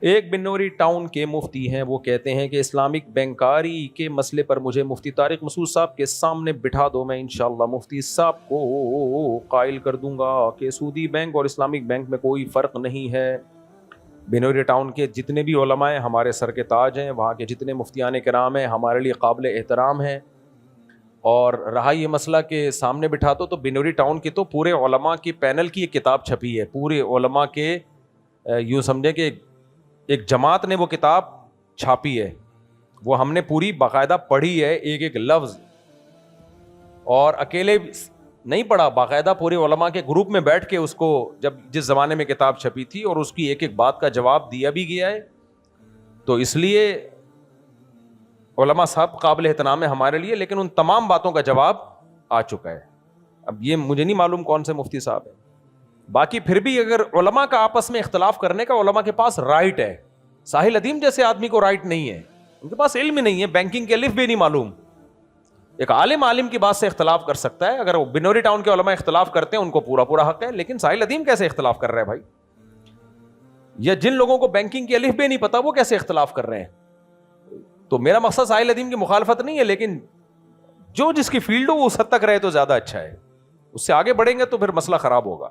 ایک بنوری ٹاؤن کے مفتی ہیں، وہ کہتے ہیں کہ اسلامک بینکاری کے مسئلے پر مجھے مفتی طارق مسعود صاحب کے سامنے بٹھا دو، میں انشاءاللہ مفتی صاحب کو قائل کر دوں گا کہ سودی بینک اور اسلامک بینک میں کوئی فرق نہیں ہے۔ بنوری ٹاؤن کے جتنے بھی علماء ہیں ہمارے سر کے تاج ہیں، وہاں کے جتنے مفتیان کرام ہیں ہمارے لیے قابل احترام ہیں۔ اور رہا یہ مسئلہ کہ سامنے بٹھا دو، تو بنوری ٹاؤن کے تو پورے علماء کی پینل کی ایک کتاب چھپی ہے، پورے علماء کے یوں سمجھے کہ ایک جماعت نے وہ کتاب چھاپی ہے، وہ ہم نے پوری باقاعدہ پڑھی ہے، ایک ایک لفظ، اور اکیلے نہیں پڑھا، باقاعدہ پورے علماء کے گروپ میں بیٹھ کے اس کو، جب جس زمانے میں کتاب چھپی تھی، اور اس کی ایک ایک بات کا جواب دیا بھی گیا ہے۔ تو اس لیے علماء صاحب قابل احترام ہے ہمارے لیے، لیکن ان تمام باتوں کا جواب آ چکا ہے۔ اب یہ مجھے نہیں معلوم کون سے مفتی صاحب ہیں، باقی پھر بھی اگر علماء کا آپس میں اختلاف کرنے کا علماء کے پاس رائٹ ہے، ساحل ادیم جیسے آدمی کو رائٹ نہیں ہے، ان کے پاس علم ہی نہیں ہے، بینکنگ کے الف بھی نہیں معلوم۔ ایک عالم کی بات سے اختلاف کر سکتا ہے، اگر بنوری ٹاؤن کے علماء اختلاف کرتے ہیں ان کو پورا پورا حق ہے، لیکن ساحل ادیم کیسے اختلاف کر رہے ہیں بھائی؟ یا جن لوگوں کو بینکنگ کے الف بھی نہیں پتا وہ کیسے اختلاف کر رہے ہیں؟ تو میرا مقصد ساحل ادیم کی مخالفت نہیں ہے، لیکن جو جس کی فیلڈ ہو وہ اس حد تک رہے تو زیادہ اچھا ہے، اس سے آگے بڑھیں گے تو پھر مسئلہ خراب ہوگا۔